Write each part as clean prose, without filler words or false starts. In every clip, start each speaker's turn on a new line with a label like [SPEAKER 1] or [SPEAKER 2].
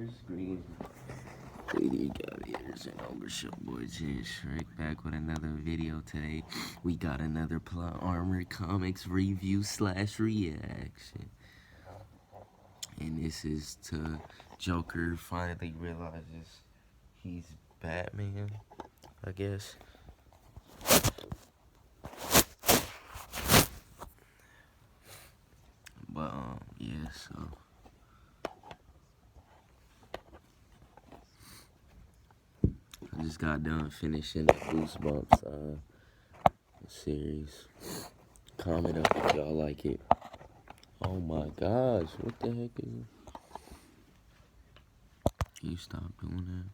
[SPEAKER 1] Joker screen. Lady Gaviers and over show boy JayShrek back with another video today. We got another Plot Armor Comics review / reaction. And this is to Joker finally realizes he's Batman, I guess. But yeah, so I just got done finishing the Goosebumps series. Comment up if y'all like it. Oh my gosh, what the heck is it? Can you stop doing that?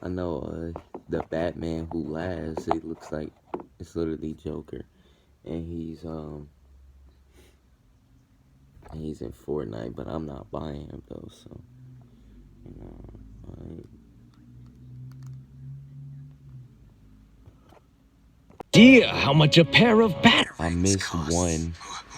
[SPEAKER 1] I know the Batman who laughs, it looks like it's literally Joker. And he's in Fortnite, but I'm not buying him though, so you know,
[SPEAKER 2] How much a pair of batarangs
[SPEAKER 1] I missed
[SPEAKER 2] costs.
[SPEAKER 1] one.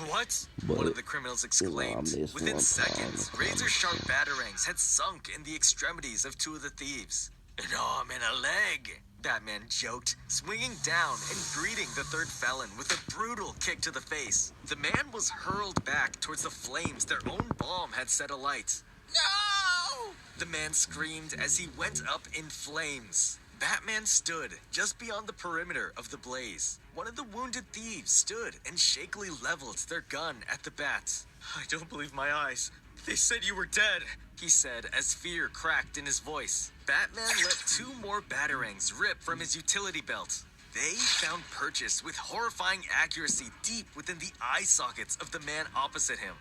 [SPEAKER 3] What?
[SPEAKER 1] But,
[SPEAKER 3] one of the criminals exclaimed. Within seconds, razor-sharp batarangs had sunk in the extremities of two of the thieves. An arm and a leg, Batman joked, swinging down and greeting the third felon with a brutal kick to the face. The man was hurled back towards the flames their own bomb had set alight. No! The man screamed as he went up in flames. Batman stood just beyond the perimeter of the blaze. One of the wounded thieves stood and shakily leveled their gun at the bat. I don't believe my eyes. They said you were dead, he said as fear cracked in his voice. Batman let two more batarangs rip from his utility belt. They found purchase with horrifying accuracy deep within the eye sockets of the man opposite him.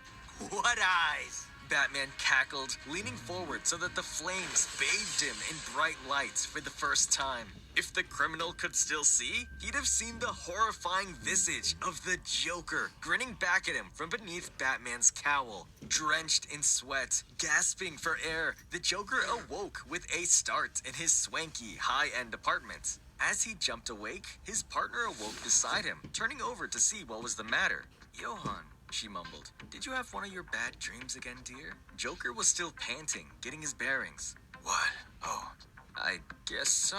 [SPEAKER 3] What eyes? Batman cackled, leaning forward so that the flames bathed him in bright lights for the first time. If the criminal could still see, he'd have seen the horrifying visage of the Joker grinning back at him from beneath Batman's cowl. Drenched in sweat, gasping for air, the Joker awoke with a start in his swanky, high-end apartment. As he jumped awake, his partner awoke beside him, turning over to see what was the matter. Johann, she mumbled. Did you have one of your bad dreams again, dear? Joker was still panting, getting his bearings. What? Oh, I guess so.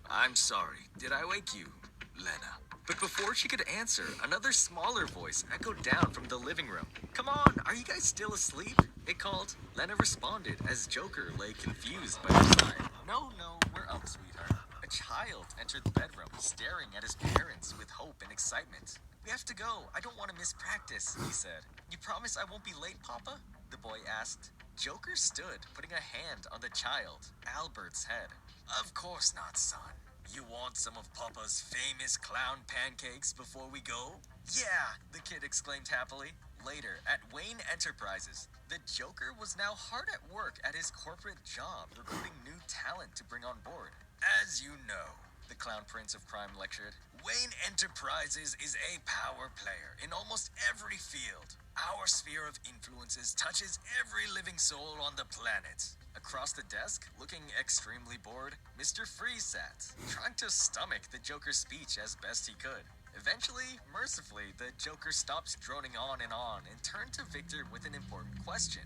[SPEAKER 3] I'm sorry. Did I wake you, Lena? But before she could answer, another smaller voice echoed down from the living room. Come on, are you guys still asleep? It called. Lena responded as Joker lay confused by her side. No, we're up, sweetheart. A child entered the bedroom, staring at his parents with hope and excitement. We have to go. I don't want to miss practice, he said. You promise I won't be late, Papa? The boy asked. Joker stood, putting a hand on the child, Albert's head. Of course not, son. You want some of Papa's famous clown pancakes before we go? Yeah, the kid exclaimed happily. Later, at Wayne Enterprises, the Joker was now hard at work at his corporate job, recruiting new talent to bring on board. As you know, the Clown Prince of Crime lectured, Wayne Enterprises is a power player in almost every field. Our sphere of influences touches every living soul on the planet. Across the desk, looking extremely bored, Mr. Freeze sat, trying to stomach the Joker's speech as best he could. Eventually, mercifully, the Joker stopped droning on and turned to Victor with an important question.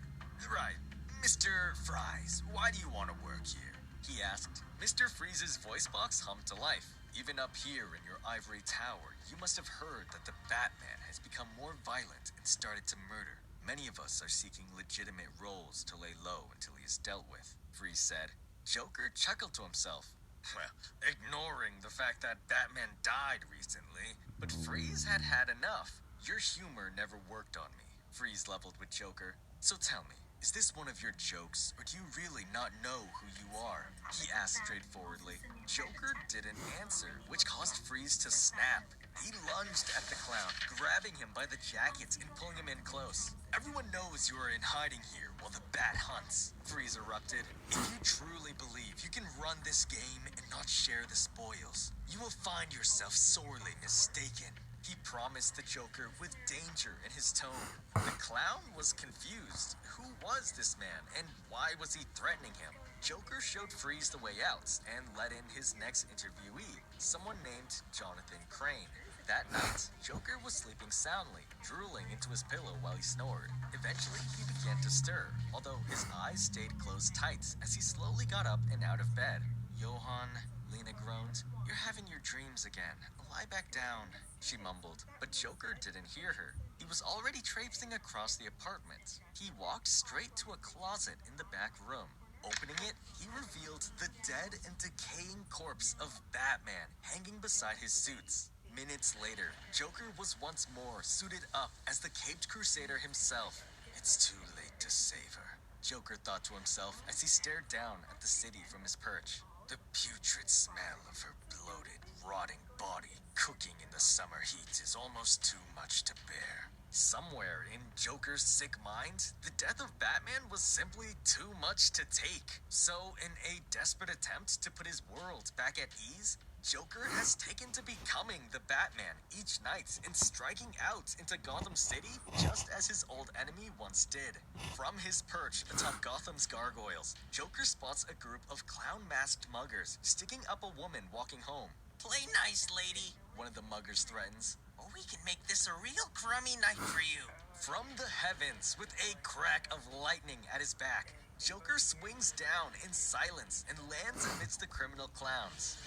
[SPEAKER 3] Right, Mr. Fries, why do you want to work here? He asked. Mr. Freeze's voice box hummed to life. Even up here in your ivory tower, you must have heard that the Batman has become more violent and started to murder. Many of us are seeking legitimate roles to lay low until he is dealt with, Freeze said. Joker chuckled to himself. Well, ignoring the fact that Batman died recently, but Freeze had had enough. Your humor never worked on me, Freeze leveled with Joker. So tell me, is this one of your jokes, or do you really not know who you are? He asked straightforwardly. Joker didn't answer, which caused Freeze to snap. He lunged at the clown, grabbing him by the jackets and pulling him in close. Everyone knows you are in hiding here while the bat hunts, Freeze erupted. If you truly believe you can run this game and not share the spoils, you will find yourself sorely mistaken. He promised the Joker with danger in his tone. The clown was confused. Who was this man, and why was he threatening him? Joker showed Freeze the way out and let in his next interviewee, someone named Jonathan Crane. That night, Joker was sleeping soundly, drooling into his pillow while he snored. Eventually, he began to stir, although his eyes stayed closed tight as he slowly got up and out of bed. Johann, Lena groaned. You're having your dreams again. Lie back down, she mumbled, but Joker didn't hear her. He was already traipsing across the apartment. He walked straight to a closet in the back room. Opening it, he revealed the dead and decaying corpse of Batman hanging beside his suits. Minutes later, Joker was once more suited up as the caped crusader himself. It's too late to save her, Joker thought to himself as he stared down at the city from his perch. The putrid smell of her bloated, rotting body cooking in the summer heat is almost too much to bear. Somewhere in Joker's sick mind, the death of Batman was simply too much to take. So, in a desperate attempt to put his world back at ease, Joker has taken to becoming the Batman each night and striking out into Gotham City just as his old enemy once did. From his perch atop Gotham's gargoyles, Joker spots a group of clown-masked muggers sticking up a woman walking home. Play nice, lady, one of the muggers threatens, or we can make this a real crummy night for you. From the heavens, with a crack of lightning at his back, Joker swings down in silence and lands amidst the criminal clowns.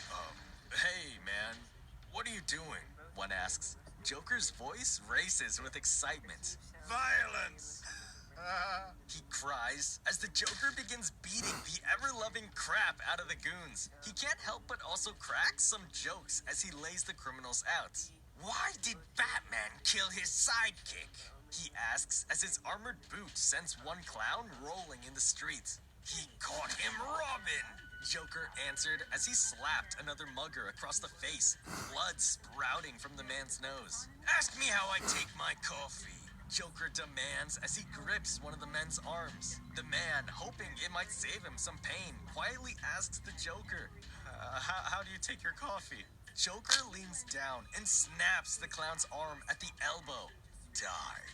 [SPEAKER 3] Hey, man, what are you doing? One asks. Joker's voice races with excitement. Violence! He cries as the Joker begins beating the ever-loving crap out of the goons. He can't help but also crack some jokes as he lays the criminals out. Why did Batman kill his sidekick? He asks as his armored boot sends one clown rolling in the street. He caught him robbing, Joker answered as he slapped another mugger across the face, blood sprouting from the man's nose. Ask me how I take my coffee, Joker demands as he grips one of the men's arms. The man, hoping it might save him some pain, quietly asks the Joker, how do you take your coffee? Joker leans down and snaps the clown's arm at the elbow. Dark,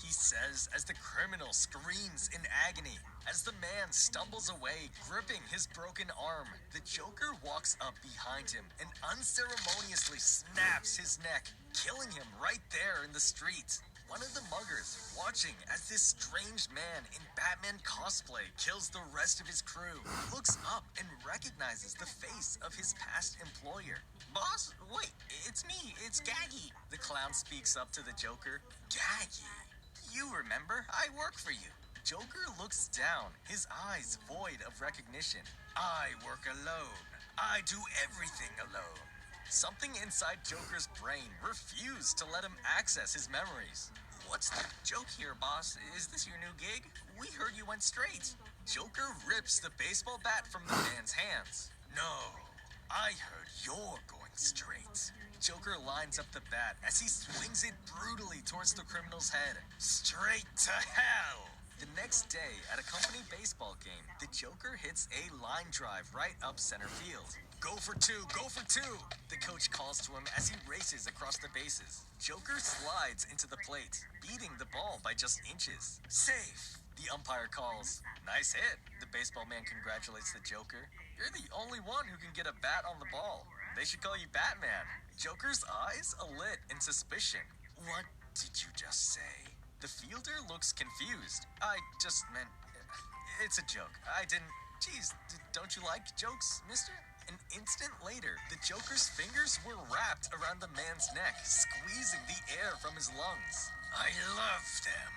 [SPEAKER 3] he says as the criminal screams in agony. As the man stumbles away, gripping his broken arm, the Joker walks up behind him and unceremoniously snaps his neck, killing him right there in the street. One of the muggers, watching as this strange man in Batman cosplay kills the rest of his crew, looks up and recognizes the face of his past employer. Boss, wait, it's me, it's Gaggy. The clown speaks up to the Joker. Gaggy, you remember, I work for you. Joker looks down, his eyes void of recognition. I work alone. I do everything alone. Something inside Joker's brain refused to let him access his memories. What's the joke here, boss? Is this your new gig? We heard you went straight. Joker rips the baseball bat from the man's hands. No, I heard you're going straight. Joker lines up the bat as he swings it brutally towards the criminal's head. Straight to hell! The next day, at a company baseball game, the Joker hits a line drive right up center field. Go for two, go for two! The coach calls to him as he races across the bases. Joker slides into the plate, beating the ball by just inches. Safe! The umpire calls. Nice hit. The baseball man congratulates the Joker. You're the only one who can get a bat on the ball. They should call you Batman. Joker's eyes alit in suspicion. What did you just say? The fielder looks confused. I just meant... It's a joke. I didn't... Geez, don't you like jokes, mister? An instant later, the Joker's fingers were wrapped around the man's neck, squeezing the air from his lungs. I love them,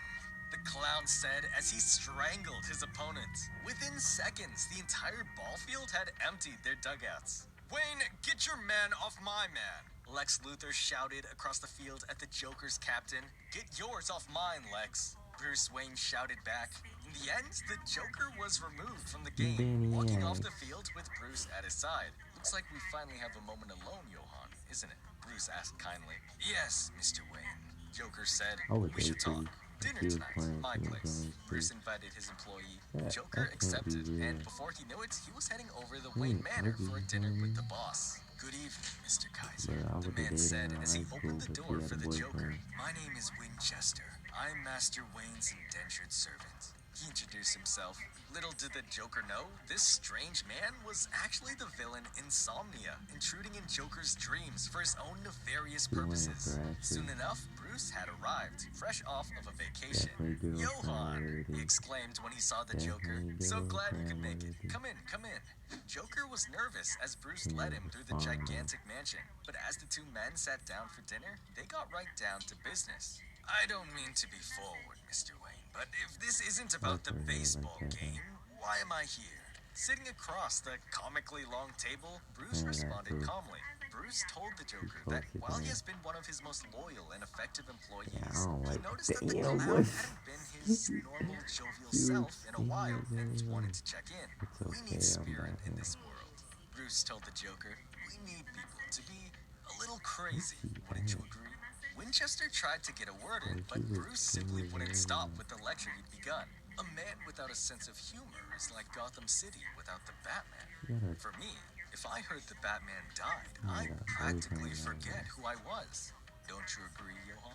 [SPEAKER 3] the clown said as he strangled his opponent. Within seconds, the entire ball field had emptied their dugouts. Wayne, get your man off my man! Lex Luthor shouted across the field at the Joker's captain. Get yours off mine, Lex. Bruce Wayne shouted back. In the end, the Joker was removed from the game, walking off the field with Bruce at his side. Looks like we finally have a moment alone, Johann, isn't it? Bruce asked kindly. Yes, Mr. Wayne, Joker said. We should talk. Dinner tonight, my place. Bruce invited his employee. Joker accepted, and before he knew it, he was heading over the Wayne Manor for a dinner with the boss. Good evening, Mr. Kaiser,
[SPEAKER 1] But I
[SPEAKER 3] the
[SPEAKER 1] would have
[SPEAKER 3] man
[SPEAKER 1] dated
[SPEAKER 3] said
[SPEAKER 1] her in
[SPEAKER 3] as he
[SPEAKER 1] high school
[SPEAKER 3] opened the
[SPEAKER 1] because she
[SPEAKER 3] door
[SPEAKER 1] had
[SPEAKER 3] for
[SPEAKER 1] a
[SPEAKER 3] the Joker.
[SPEAKER 1] boyfriend.
[SPEAKER 3] My name is Winchester. I'm Master Wayne's indentured servant. He introduced himself. Little did the Joker know, this strange man was actually the villain Insomnia, intruding in Joker's dreams for his own nefarious
[SPEAKER 1] She went
[SPEAKER 3] purposes.
[SPEAKER 1] after
[SPEAKER 3] Soon
[SPEAKER 1] Ashley.
[SPEAKER 3] enough, Bruce had arrived, fresh off of a vacation.
[SPEAKER 1] Definitely
[SPEAKER 3] Johan,
[SPEAKER 1] girlfriend
[SPEAKER 3] he
[SPEAKER 1] worthy.
[SPEAKER 3] exclaimed when he saw the Joker.
[SPEAKER 1] Definitely
[SPEAKER 3] So glad you could
[SPEAKER 1] girlfriend
[SPEAKER 3] make it.
[SPEAKER 1] worthy.
[SPEAKER 3] Come in, come in. Joker was nervous as Bruce
[SPEAKER 1] She
[SPEAKER 3] led
[SPEAKER 1] was
[SPEAKER 3] him through the
[SPEAKER 1] fine.
[SPEAKER 3] gigantic mansion, but as the two men sat down for dinner, they got right down to business. I don't mean to be forward, Mr. Wayne, but if this isn't about the
[SPEAKER 1] Fuck her hair
[SPEAKER 3] baseball
[SPEAKER 1] like that, huh?
[SPEAKER 3] game, why am I here? Sitting across the comically long table, Bruce
[SPEAKER 1] I got
[SPEAKER 3] responded
[SPEAKER 1] proof.
[SPEAKER 3] calmly. Bruce told the Joker that
[SPEAKER 1] posted
[SPEAKER 3] while he
[SPEAKER 1] that.
[SPEAKER 3] has been one of his most loyal and effective employees,
[SPEAKER 1] Yeah, I don't
[SPEAKER 3] he
[SPEAKER 1] like
[SPEAKER 3] noticed that the
[SPEAKER 1] damn
[SPEAKER 3] clown
[SPEAKER 1] what
[SPEAKER 3] hadn't been his normal jovial
[SPEAKER 1] you
[SPEAKER 3] self in a
[SPEAKER 1] seen
[SPEAKER 3] while
[SPEAKER 1] that
[SPEAKER 3] and
[SPEAKER 1] video.
[SPEAKER 3] wanted to check in.
[SPEAKER 1] It's
[SPEAKER 3] We
[SPEAKER 1] okay,
[SPEAKER 3] need
[SPEAKER 1] I'm
[SPEAKER 3] spirit
[SPEAKER 1] back
[SPEAKER 3] in
[SPEAKER 1] now.
[SPEAKER 3] this world. Bruce told the Joker, we need people to be a little crazy.
[SPEAKER 1] Let's see
[SPEAKER 3] Wouldn't you
[SPEAKER 1] that.
[SPEAKER 3] agree? Winchester tried to get a word in,
[SPEAKER 1] Oh,
[SPEAKER 3] but
[SPEAKER 1] she was
[SPEAKER 3] Bruce simply
[SPEAKER 1] cool,
[SPEAKER 3] wouldn't
[SPEAKER 1] man.
[SPEAKER 3] stop with the lecture he'd begun. A man without a sense of humor is like Gotham City without the Batman.
[SPEAKER 1] She got a
[SPEAKER 3] For me, if I heard the Batman died,
[SPEAKER 1] Oh,
[SPEAKER 3] I'd
[SPEAKER 1] that
[SPEAKER 3] practically
[SPEAKER 1] boyfriend,
[SPEAKER 3] forget who I was. Don't you agree, Johan?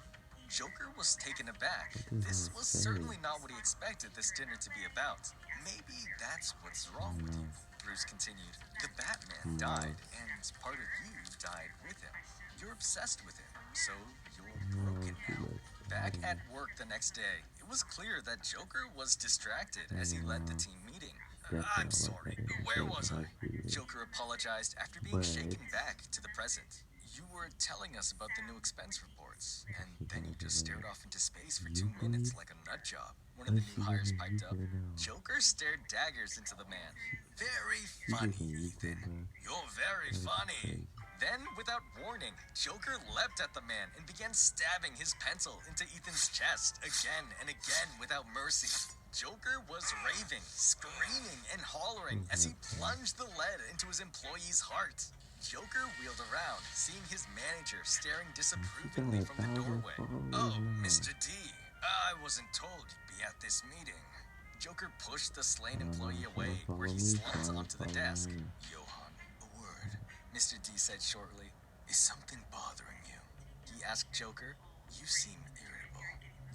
[SPEAKER 3] Joker was taken aback.
[SPEAKER 1] What
[SPEAKER 3] This
[SPEAKER 1] does
[SPEAKER 3] was
[SPEAKER 1] that say?
[SPEAKER 3] certainly not what he expected this dinner to be about. Maybe that's what's wrong with you, Bruce continued. The Batman died, and part of you died with him. You're obsessed with him, so you're broken
[SPEAKER 1] she
[SPEAKER 3] now.
[SPEAKER 1] looks
[SPEAKER 3] Back
[SPEAKER 1] bad.
[SPEAKER 3] at work the next day, it was clear that Joker was distracted as he led the team meeting. I'm sorry, where was I? Joker apologized after being
[SPEAKER 1] But-
[SPEAKER 3] shaken back to the present. You were telling us about the new expense reports, and then you just stared off into space for 2 minutes like a nut job. One of the new hires piped up. Joker stared daggers into the man. Very funny, Ethan. You're very funny. Then, without warning, Joker leapt at the man and began stabbing his pencil into Ethan's chest again and again without mercy. Joker was raving, screaming, and hollering as he plunged the lead into his employee's heart. Joker wheeled around, seeing his manager staring disapprovingly from the doorway. Oh, Mr. D, I wasn't told you'd be at this meeting. Joker pushed the slain employee away, where he slumped onto the desk. Johan, a word, Mr. D said shortly. Is something bothering you? He asked Joker. You seem irritable.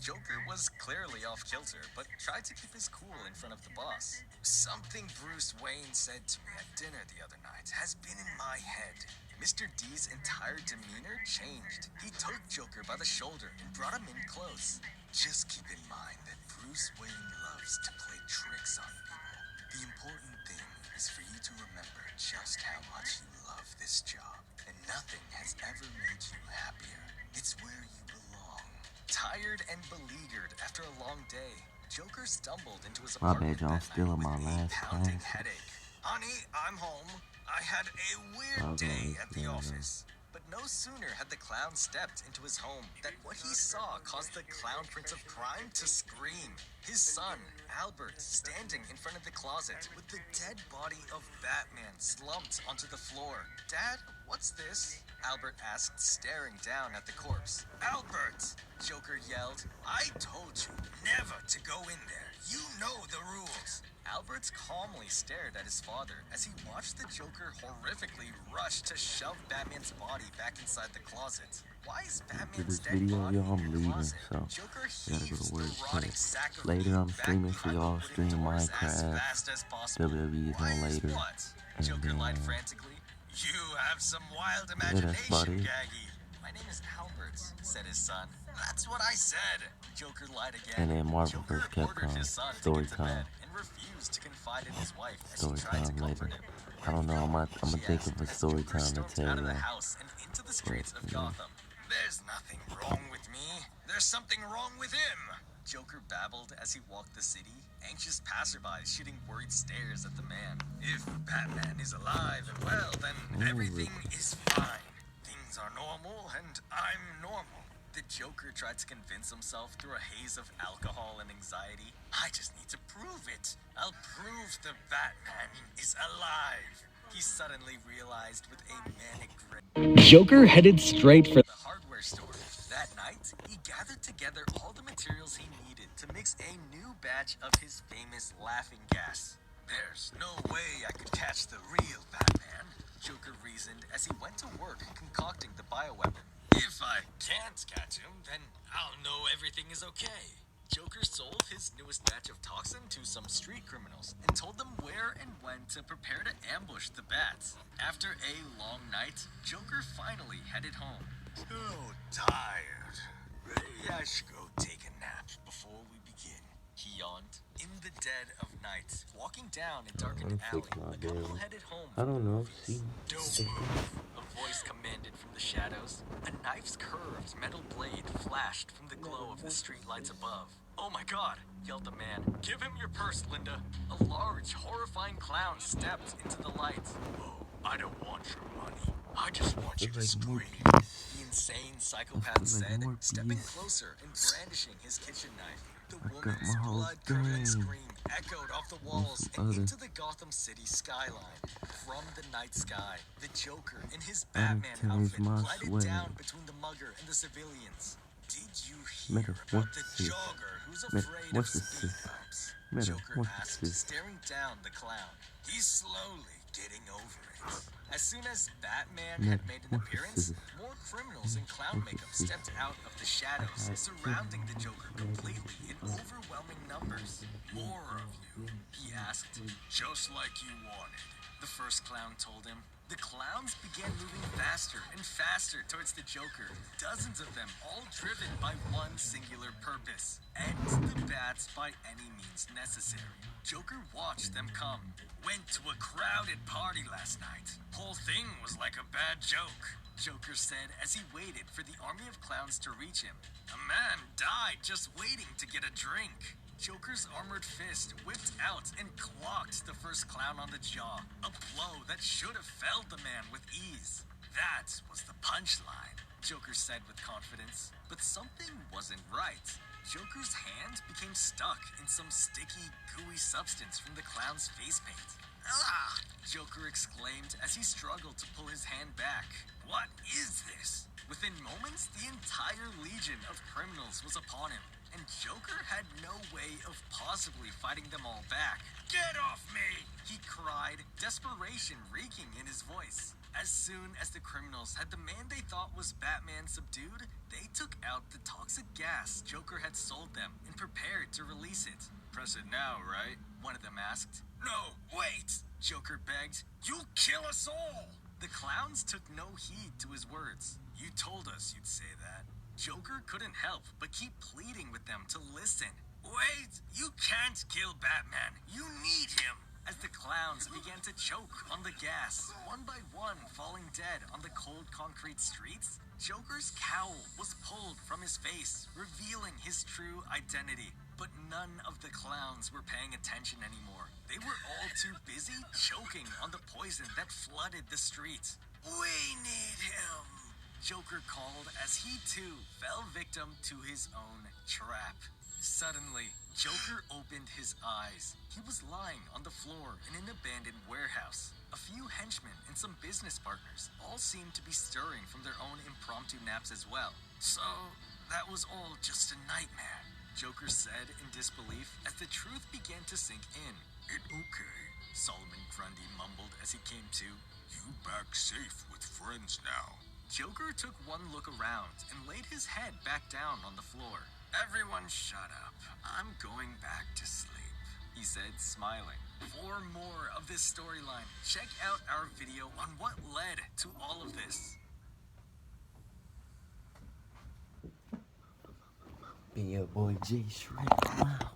[SPEAKER 3] Joker was clearly off kilter, but tried to keep his cool in front of the boss. Something Bruce Wayne said to me at dinner the other night has been in my head. Mr. D's entire demeanor changed. He took Joker by the shoulder and brought him in close. Just keep in mind that Bruce Wayne loves to play tricks on people. The important thing is for you to remember just how much you love this job, and nothing has ever made you happier. It's where you belong. Tired and beleaguered after a long day, Joker stumbled into his
[SPEAKER 1] My
[SPEAKER 3] apartment
[SPEAKER 1] bad, y'all.
[SPEAKER 3] that
[SPEAKER 1] Still
[SPEAKER 3] night
[SPEAKER 1] in my
[SPEAKER 3] with a
[SPEAKER 1] last
[SPEAKER 3] pounding
[SPEAKER 1] class.
[SPEAKER 3] headache. Honey, I'm home. I had a weird
[SPEAKER 1] I'll go
[SPEAKER 3] day at the
[SPEAKER 1] explain that.
[SPEAKER 3] office. But no sooner had the clown stepped into his home than what he saw caused the clown prince of crime to scream. His son, Albert, standing in front of the closet with the dead body of Batman slumped onto the floor. Dad, what's this? Albert asked, staring down at the corpse. Albert! Joker yelled. I told you never to go in there. You know the rules. Albert calmly stared at his father as he watched the Joker horrifically rush to shove Batman's body back inside the closet. Why is Batman's
[SPEAKER 1] this
[SPEAKER 3] dead
[SPEAKER 1] video,
[SPEAKER 3] body
[SPEAKER 1] y'all,
[SPEAKER 3] in
[SPEAKER 1] I'm
[SPEAKER 3] the
[SPEAKER 1] leaving,
[SPEAKER 3] closet?
[SPEAKER 1] so
[SPEAKER 3] Joker
[SPEAKER 1] I gotta go
[SPEAKER 3] heaves
[SPEAKER 1] to
[SPEAKER 3] the
[SPEAKER 1] work,
[SPEAKER 3] rotting
[SPEAKER 1] but
[SPEAKER 3] sack of
[SPEAKER 1] later
[SPEAKER 3] meat
[SPEAKER 1] I'm
[SPEAKER 3] back
[SPEAKER 1] streaming for
[SPEAKER 3] behind the
[SPEAKER 1] y'all,
[SPEAKER 3] wooden
[SPEAKER 1] stream
[SPEAKER 3] doors as
[SPEAKER 1] Minecraft,
[SPEAKER 3] fast as possible.
[SPEAKER 1] WWE's
[SPEAKER 3] Why
[SPEAKER 1] on
[SPEAKER 3] is
[SPEAKER 1] later,
[SPEAKER 3] what?
[SPEAKER 1] and
[SPEAKER 3] Joker lied frantically. You have some wild
[SPEAKER 1] that's about
[SPEAKER 3] imagination,
[SPEAKER 1] it.
[SPEAKER 3] Gaggy. My name is Albert, said his son. That's what I said. Joker lied again.
[SPEAKER 1] And then Marvel
[SPEAKER 3] Joker
[SPEAKER 1] vs.
[SPEAKER 3] ordered
[SPEAKER 1] Capcom,
[SPEAKER 3] his son to
[SPEAKER 1] story
[SPEAKER 3] get to
[SPEAKER 1] time.
[SPEAKER 3] bed and refused to confide in his wife as
[SPEAKER 1] Story
[SPEAKER 3] she tried to
[SPEAKER 1] time
[SPEAKER 3] comfort
[SPEAKER 1] later.
[SPEAKER 3] him.
[SPEAKER 1] I don't know, I'm gonna
[SPEAKER 3] She
[SPEAKER 1] think
[SPEAKER 3] asked
[SPEAKER 1] of a
[SPEAKER 3] as
[SPEAKER 1] story
[SPEAKER 3] Joker
[SPEAKER 1] time to
[SPEAKER 3] stormed
[SPEAKER 1] tell
[SPEAKER 3] out of the
[SPEAKER 1] y'all.
[SPEAKER 3] house and into the streets of
[SPEAKER 1] you know.
[SPEAKER 3] Gotham. There's nothing wrong with me. There's something wrong with him. Joker babbled as he walked the city, anxious passersby shooting worried stares at the man. If Batman is alive and well, then everything is fine. Things are normal, and I'm normal. The Joker tried to convince himself through a haze of alcohol and anxiety. I just need to prove it. I'll prove the Batman is alive. He suddenly realized with a manic grin.
[SPEAKER 2] Joker headed straight for
[SPEAKER 3] The hardware store. That night, he gathered together all the materials he needed to mix a new batch of his famous laughing gas. There's no way I could catch the real Batman. Joker reasoned as he went to work concocting the bioweapon. If I can't catch him, then I'll know everything is okay. Joker sold his newest batch of toxin to some street criminals and told them where and when to prepare to ambush the bats. After a long night, Joker finally headed home. So tired. Maybe I should go take a nap before we begin. He yawned. In the dead of night, walking down a darkened alley, the couple headed home
[SPEAKER 1] I
[SPEAKER 3] from
[SPEAKER 1] don't
[SPEAKER 3] the
[SPEAKER 1] know.
[SPEAKER 3] movies.
[SPEAKER 1] See,
[SPEAKER 3] Don't move, a voice commanded from the shadows. A knife's curved metal blade flashed from the glow of the streetlights above. Oh my god, yelled the man. Give him your purse, Linda. A large, horrifying clown stepped into the light. Oh, I don't want your money. I just want you to scream. The insane psychopath said, stepping closer and brandishing his kitchen knife. The woman's blood-curdling scream echoed off the walls and into the Gotham City skyline. From the night sky, the Joker in his Batman outfit glided down between the mugger and the civilians. Did you hear about the jogger who's afraid of speed bumps? Joker asked, staring down the clown. He's slowly getting over it. As soon as Batman had made an appearance, more criminals in clown makeup stepped out of the shadows, surrounding the Joker completely in overwhelming numbers. More of you, he asked. Just like you wanted, the first clown told him. The clowns began moving faster and faster towards the Joker, dozens of them all driven by one singular purpose: end the bats by any means necessary. Joker watched them come. Went to a crowded party last night. Whole thing was like a bad joke, Joker said as he waited for the army of clowns to reach him. A man died just waiting to get a drink. Joker's armored fist whipped out and clocked the first clown on the jaw, a blow that should have felled the man with ease. That was the punchline, Joker said with confidence. But something wasn't right. Joker's hand became stuck in some sticky, gooey substance from the clown's face paint. Ah! Joker exclaimed as he struggled to pull his hand back. What is this? Within moments, the entire legion of criminals was upon him, and Joker had no way of possibly fighting them all back. Get off me! He cried, desperation reeking in his voice. As soon as the criminals had the man they thought was Batman subdued, they took out the toxic gas Joker had sold them and prepared to release it. Press it now, right? One of them asked. No, wait! Joker begged. You'll kill us all! The clowns took no heed to his words. You told us you'd say that. Joker couldn't help but keep pleading with them to listen. Wait, you can't kill Batman. You need him. As the clowns began to choke on the gas, one by one falling dead on the cold concrete streets, Joker's cowl was pulled from his face, revealing his true identity. But none of the clowns were paying attention anymore. They were all too busy choking on the poison that flooded the streets. We need him, Joker called as he too fell victim to his own trap. Suddenly, Joker opened his eyes. He was lying on the floor in an abandoned warehouse. A few henchmen and some business partners all seemed to be stirring from their own impromptu naps as well. So, that was all just a nightmare, Joker said in disbelief as the truth began to sink in. It okay, Solomon Grundy mumbled as he came to. You back safe with friends now. Joker took one look around and laid his head back down on the floor. Everyone shut up. I'm going back to sleep, he said, smiling. For more of this storyline, check out our video on what led to all of this.
[SPEAKER 1] Been your boy JayShrek. Wow.